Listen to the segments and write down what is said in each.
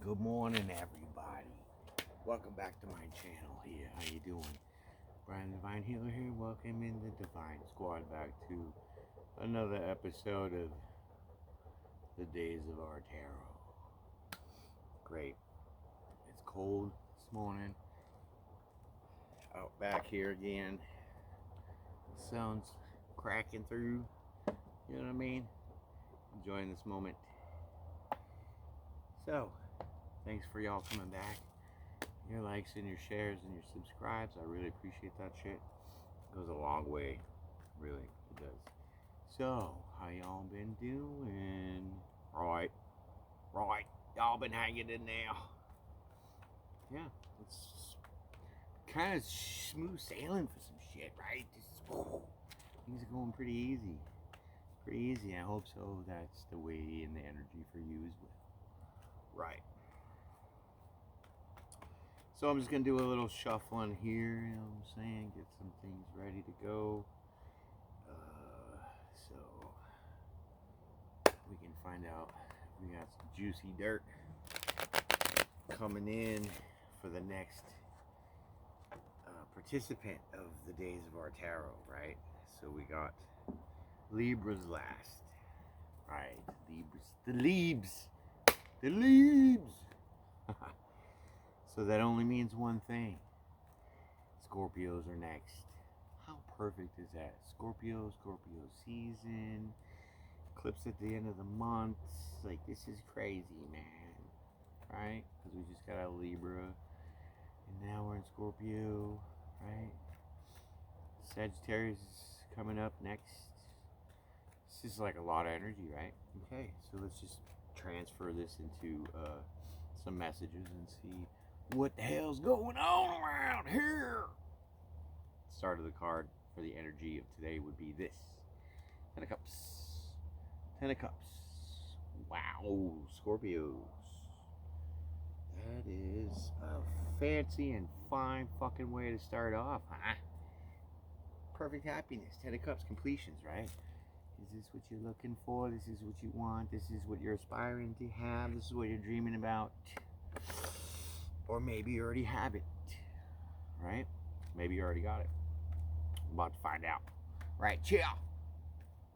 Good morning, everybody. Welcome back to my channel here. How you doing? Brian Divine Healer here. Welcome in the Divine Squad back to another episode of the Days of our Tarot. Great. It's cold this morning. Out back here again. The sun's cracking through. You know what I mean? Enjoying this moment. So, thanks for y'all coming back. Your likes and your shares and your subscribes. I really appreciate that shit. It goes a long way. Really, it does. So, how y'all been doing? Right. Y'all been hanging in there. Yeah, it's kind of smooth sailing for some shit, right? Things are going pretty easy. I hope so. That's the way and the energy for you as well. Right. So I'm just going to do a little shuffling here, you know what I'm saying? Get some things ready to go. So we can find out if we got some juicy dirt coming in for the next participant of the Days of our Tarot, right? So we got Libra's last. Right, the Libs. So that only means one thing. Scorpios are next. How perfect is that? Scorpio season. Eclipse at the end of the month. Like, this is crazy, man. Right? Because we just got a Libra. And now we're in Scorpio. Right? Sagittarius is coming up next. This is like a lot of energy, right? Okay, so let's just transfer this into some messages and see what the hell's going on around here. Start of the card for the energy of today would be this. 10 of Cups. 10 of Cups. Wow, Scorpios. That is a fancy and fine fucking way to start off, huh? Perfect happiness. 10 of Cups, completions, right? Is this what you're looking for? This is what you want? This is what you're aspiring to have? This is what you're dreaming about? Or maybe you already have it, right? Maybe you already got it. I'm about to find out. Right, chill.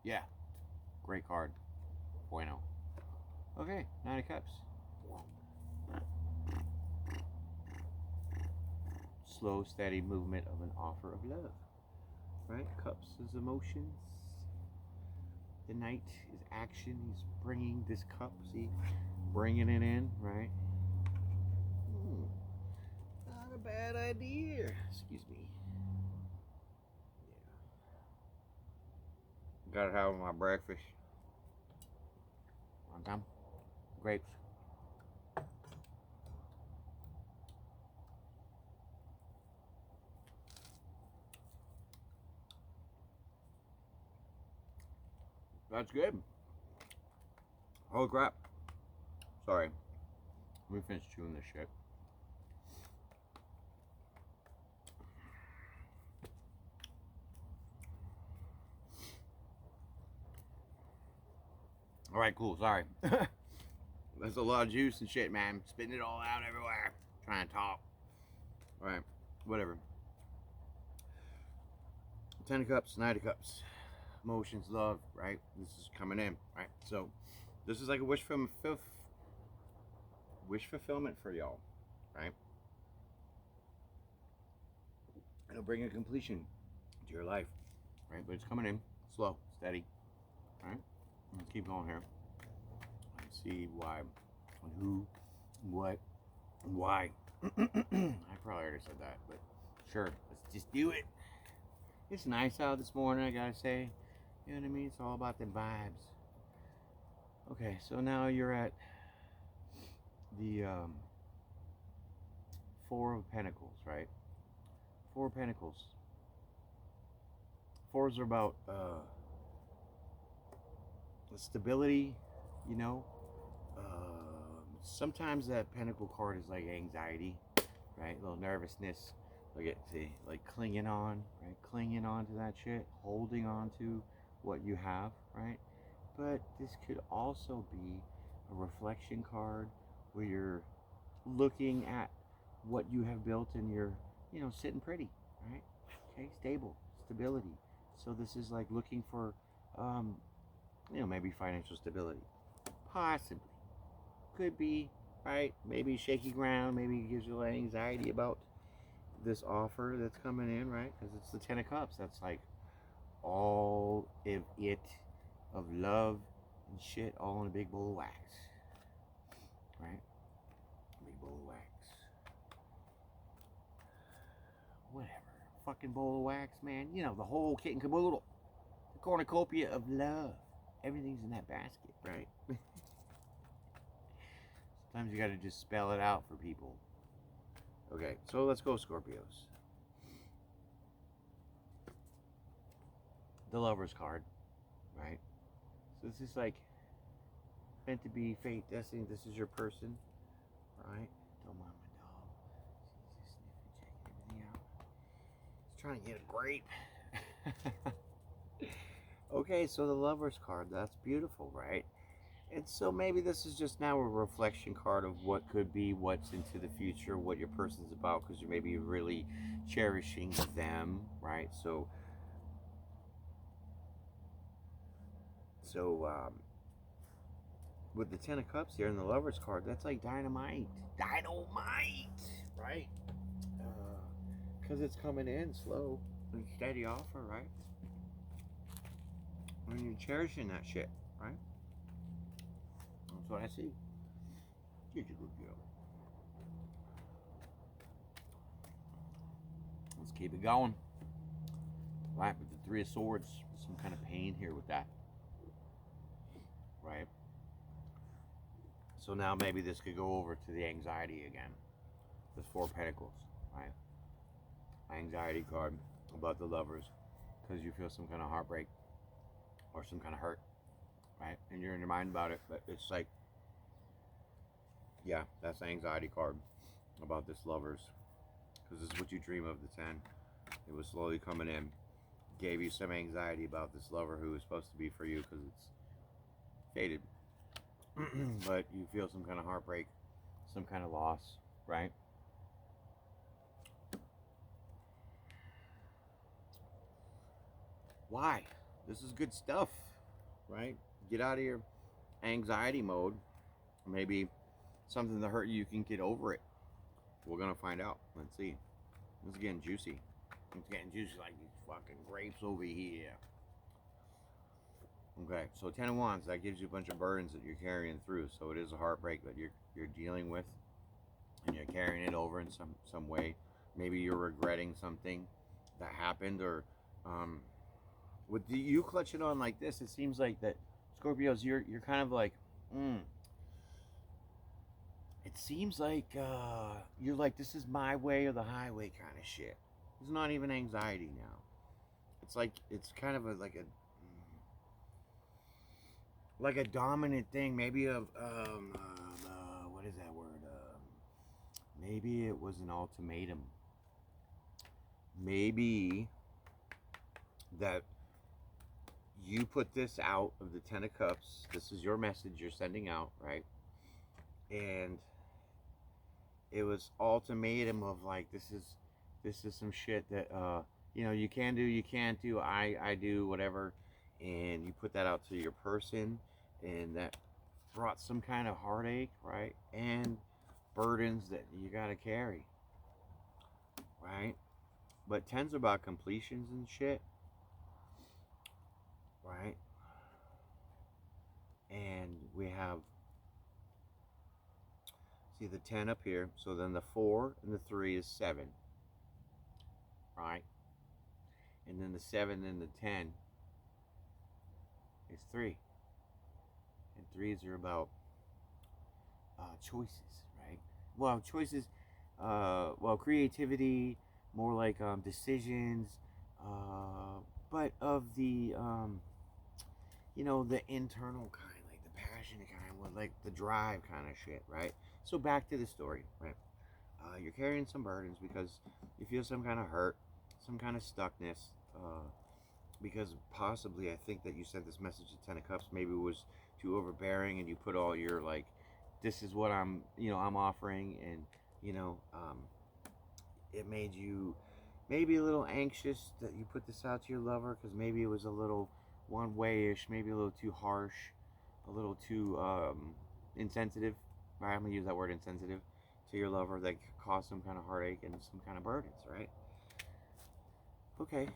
Yeah, great card. Bueno. Okay, 9 of Cups. Slow, steady movement of an offer of love. Right, Cups is emotions. The Knight is action. He's bringing this cup, see? Bringing it in, right? Not a bad idea. Excuse me. Yeah. Gotta have my breakfast. On time. Grapes. That's good. Holy crap. Sorry. Let me finish chewing this shit. Alright, cool. Sorry. That's a lot of juice and shit, man. Spitting it all out everywhere. Trying to talk. Alright. Whatever. 10 of Cups, 9 of Cups. Emotions, love, right? This is coming in, right? So, this is like a wish fulfillment for y'all, right? It'll bring a completion to your life, right? But it's coming in slow, steady, all right? Let's keep going here. Let's see why, and who, what, and why. I probably already said that, but sure, let's just do it. It's nice out this morning, I gotta say. You know what I mean? It's all about the vibes. Okay, so now you're at the 4 of Pentacles, right? 4 of Pentacles. 4s are about stability, you know. Sometimes that Pentacle card is like anxiety, right? A little nervousness. Look at, see, like clinging on, right? Clinging on to that shit, holding on to what you have, right? But this could also be a reflection card where you're looking at what you have built and you're, sitting pretty, right? Okay, stability. So this is like looking for, maybe financial stability. Possibly. Could be, right? Maybe shaky ground. Maybe it gives you a little anxiety about this offer that's coming in, right? Because it's the Ten of Cups. That's like all of it, of love and shit, all in a big bowl of wax, right? Big bowl of wax. Whatever. Fucking bowl of wax, man. The whole kit and caboodle. The cornucopia of love. Everything's in that basket, right? Sometimes you gotta just spell it out for people. Okay, so let's go Scorpios. The Lover's card, right? So this is like meant to be fate, destiny. This is your person, right? Don't mind my dog. She's just sniffing, checking everything out. He's trying to get a grape. Okay, so the Lover's card, that's beautiful, right? And so maybe this is just now a reflection card of what could be, what's into the future, what your person's about, because you're maybe really cherishing them, right? So with the Ten of Cups here and the Lover's card, that's like dynamite, right? Because it's coming in slow and steady offer, right? And you're cherishing that shit, right? That's what I see. You're a good girl. Let's keep it going. Right, with the Three of Swords, some kind of pain here with that. Right? So now maybe this could go over to the anxiety again. The Four of Pentacles, right? Anxiety card about the lovers. Because you feel some kind of heartbreak or some kind of hurt, right? And you're in your mind about it, but it's like, yeah, that's the anxiety card about this lovers. Because this is what you dream of, the 10. It was slowly coming in. Gave you some anxiety about this lover who is supposed to be for you because it's faded. But you feel some kind of heartbreak, some kind of loss, right? Why? This is good stuff, right? Get out of your anxiety mode. Maybe something that hurt you, you can get over it. We're gonna find out. Let's see. It's getting juicy. It's getting juicy like these fucking grapes over here. Okay, so 10 of Wands, that gives you a bunch of burdens that you're carrying through. So it is a heartbreak that you're dealing with, and you're carrying it over in some way. Maybe you're regretting something that happened, or with you clutching on like this, it seems like that Scorpios, you're kind of like, it seems like you're like, this is my way or the highway kind of shit. It's not even anxiety now. It's like, it's kind of like a dominant thing. Maybe what is that word? Maybe it was an ultimatum. Maybe that you put this out of the 10 of Cups. This is your message you're sending out, right? And it was ultimatum of like, this is some shit that you can do, you can't do, I do, whatever. And you put that out to your person, and that brought some kind of heartache, right? And burdens that you got to carry, right? But 10's about completions and shit, right? And we have, see the 10 up here, so then the 4 and the 3 is 7, right? And then the 7 and the 10 is 3. And 3s are about choices, right? Well, choices, creativity, more like decisions, but of the, the internal kind, like the passionate kind, like the drive kind of shit, right? So back to the story, right? You're carrying some burdens because you feel some kind of hurt, some kind of stuckness, because possibly I think that you sent this message to 10 of Cups, maybe it was too overbearing and you put all your like this is what I'm, I'm offering, and it made you maybe a little anxious that you put this out to your lover, because maybe it was a little one way-ish, maybe a little too harsh, a little too insensitive. Right? I'm gonna use that word, insensitive, to your lover, that caused some kind of heartache and some kind of burdens, right? Okay,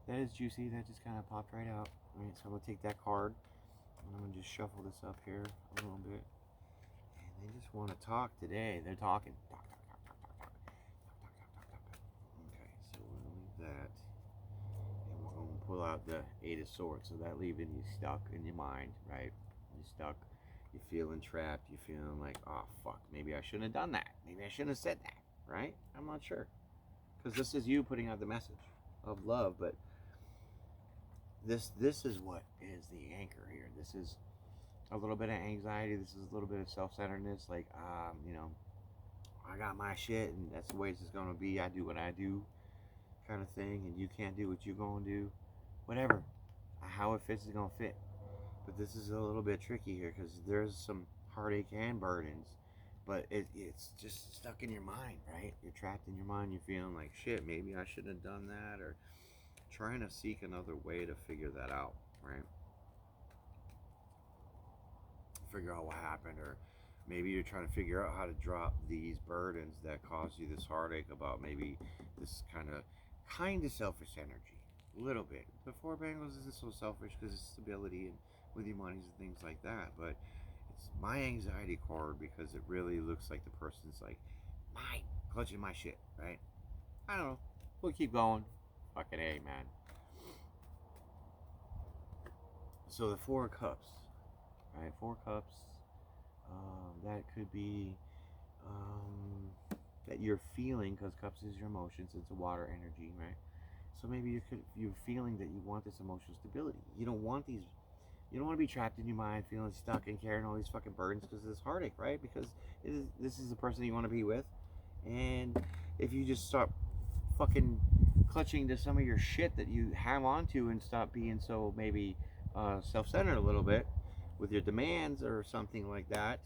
that is juicy. That just kind of popped right out. All right, so I'm gonna take that card and I'm gonna just shuffle this up here a little bit. And they just want to talk today. They're talking. Talk, talk, talk, talk, talk, talk, talk, talk, talk, talk, talk. Okay, so we're gonna leave that, and we're gonna pull out the Eight of Swords. So that leaving you stuck in your mind, right? You're stuck. You're feeling trapped. You're feeling like, oh fuck, maybe I shouldn't have done that. Maybe I shouldn't have said that, right? I'm not sure, because this is you putting out the message of love, but this is what is the anchor here. This is a little bit of anxiety. This is a little bit of self-centeredness, like I got my shit and that's the way it's going to be. I do what I do, kind of thing, and you can't do what you're going to do. Whatever, how it fits is going to fit. But this is a little bit tricky here, because there's some heartache and burdens, but it's just stuck in your mind, right? You're trapped in your mind. You're feeling like, shit, maybe I shouldn't have done that, or trying to seek another way to figure that out, right? Figure out what happened, or maybe you're trying to figure out how to drop these burdens that cause you this heartache about maybe this kind of selfish energy, a little bit. The Four of Pentacles isn't so selfish, because it's stability and with your monies and things like that, but it's my anxiety card, because it really looks like the person's like, my clutching my shit, right? I don't know. We'll keep going. Fucking A, man. So the Four of Cups, right? Four Cups. That could be that you're feeling, because Cups is your emotions. It's a water energy, right? So maybe you're feeling that you want this emotional stability. You don't want these. You don't want to be trapped in your mind, feeling stuck and carrying all these fucking burdens because of this heartache, right? Because this is the person you want to be with, and if you just start fucking clutching to some of your shit that you have onto, and stop being so maybe self-centered a little bit with your demands or something like that,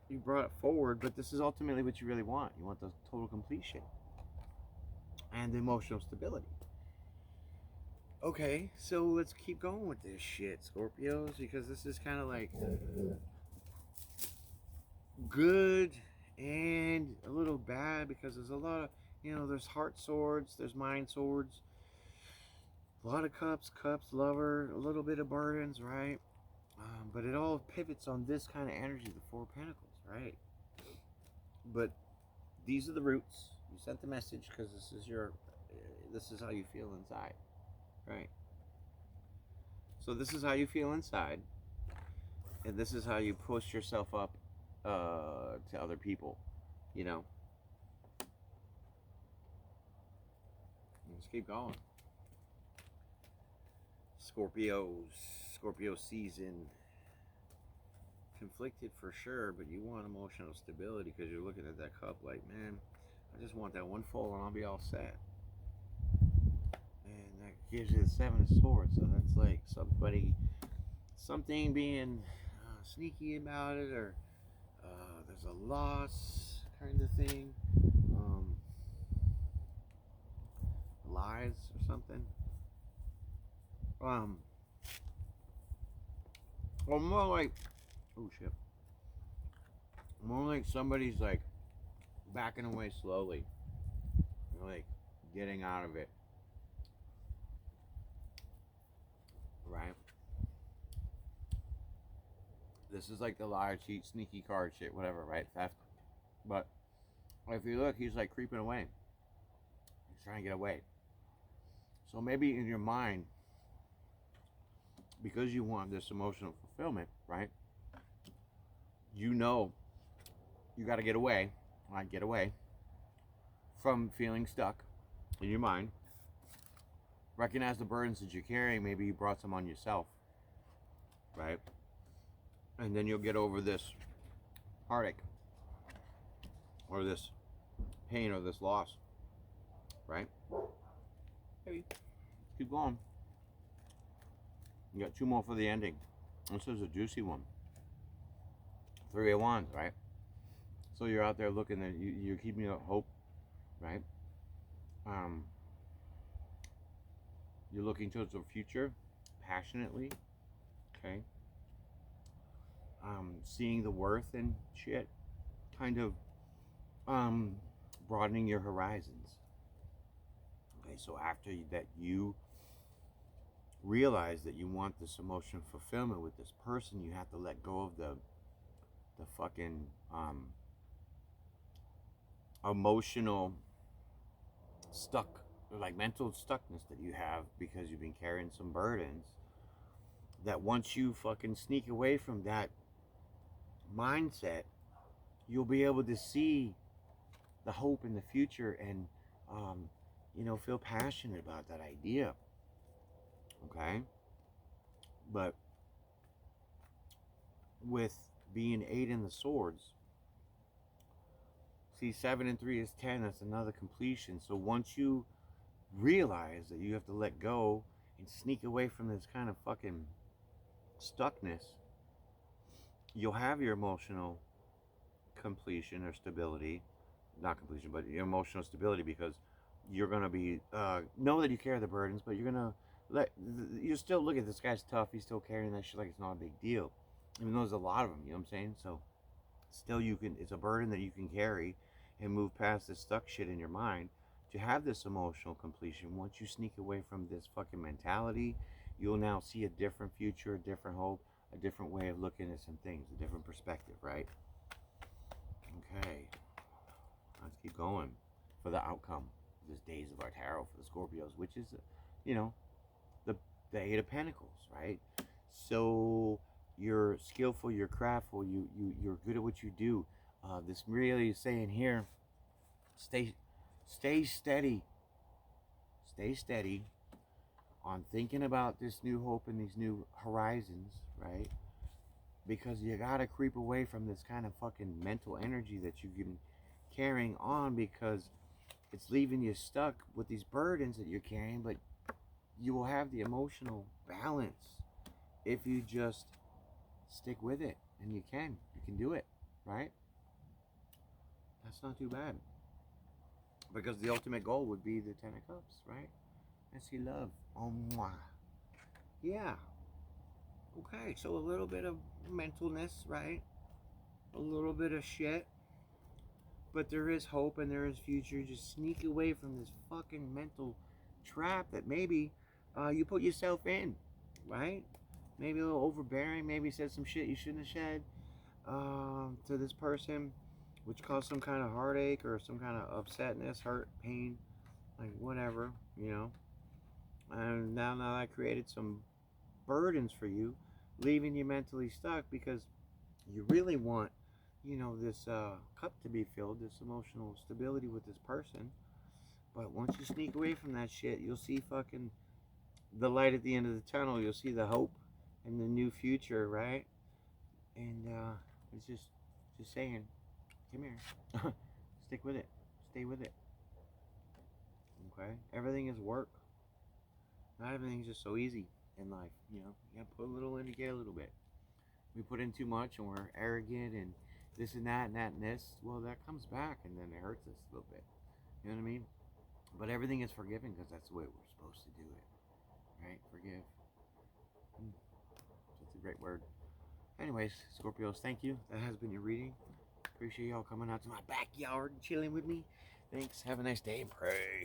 you brought it forward, but this is ultimately what you really want. You want the total completion and the emotional stability. Okay, so let's keep going with this shit, Scorpios, because this is kind of like good and a little bad, because there's a lot of, there's heart swords, there's mind swords, a lot of cups, lover, a little bit of burdens, right? But it all pivots on this kind of energy, the Four of Pentacles, right? But these are the roots. You sent the message because this is how you feel inside, right? So this is how you feel inside, and this is how you push yourself up to other people, Let's keep going. Scorpio season. Conflicted for sure, but you want emotional stability, because you're looking at that cup like, man, I just want that one full and I'll be all set. And that gives you the Seven of Swords, so that's like something being sneaky about it, or there's a loss kind of thing, lies or something. Or more like, oh shit, more like somebody's like backing away slowly, like getting out of it, right? This is like the liar, cheat, sneaky card shit, whatever, right? Theft. But if you look, he's like creeping away. He's trying to get away. So maybe in your mind, because you want this emotional fulfillment, right? You got to get away, like get away from feeling stuck in your mind. Recognize the burdens that you're carrying. Maybe you brought some on yourself, right? And then you'll get over this heartache, or this pain, or this loss, right? Maybe. Keep going. You got two more for the ending. This is a juicy one. 3 of Wands, right? So you're out there looking at you're keeping up hope, right? Um, you're looking towards the future passionately, okay? Seeing the worth in shit, kind of um, broadening your horizons. Okay, so after that, you realize that you want this emotional fulfillment with this person, you have to let go of the fucking emotional stuck, or like mental stuckness that you have because you've been carrying some burdens. That once you fucking sneak away from that mindset, you'll be able to see the hope in the future and um, feel passionate about that idea. Okay, but with being 8 in the swords, see, 7 and 3 is 10. That's another completion. So once you realize that you have to let go and sneak away from this kind of fucking stuckness, you'll have your emotional completion or stability. Not completion, but your emotional stability, because you're gonna be know that you carry the burdens, but you're gonna you still look at this guy's tough. He's still carrying that shit like it's not a big deal, even though there's a lot of them. You know what I'm saying? So still, you can. It's a burden that you can carry and move past this stuck shit in your mind to have this emotional completion. Once you sneak away from this fucking mentality, you'll now see a different future, a different hope, a different way of looking at some things, a different perspective, right? Okay, let's keep going for the outcome of this Days of our Tarot for the Scorpios, which is, you know, the the 8 of Pentacles, right? So you're skillful, you're craftful, you're good at what you do. This really is saying here, stay stay steady, stay steady on thinking about this new hope and these new horizons, right? Because you gotta creep away from this kind of fucking mental energy that you've been carrying on, because it's leaving you stuck with these burdens that you're carrying. But you will have the emotional balance if you just stick with it, and you can do it, right? That's not too bad, because the ultimate goal would be the 10 of Cups, right? I see love. Oh, mwah. Yeah. Okay, so a little bit of mentalness, right? A little bit of shit, but there is hope and there is future. Just sneak away from this fucking mental trap that maybe you put yourself in, right? Maybe a little overbearing. Maybe said some shit you shouldn't have said to this person, which caused some kind of heartache or some kind of upsetness, hurt, pain, like whatever, you know. And now that created some burdens for you, leaving you mentally stuck, because you really want, this cup to be filled, this emotional stability with this person. But once you sneak away from that shit, you'll see fucking the light at the end of the tunnel. You'll see the hope and the new future, right? And it's just saying, come here, stick with it, stay with it. Okay, everything is work. Not everything's just so easy in life. You gotta put a little in to get a little bit. We put in too much and we're arrogant and this and that and that and this. Well, that comes back and then it hurts us a little bit. You know what I mean? But everything is forgiven, because that's the way we're supposed to do it, right? Forgive. That's a great word. Anyways, Scorpios, thank you. That has been your reading. Appreciate y'all coming out to my backyard and chilling with me. Thanks. Have a nice day and pray.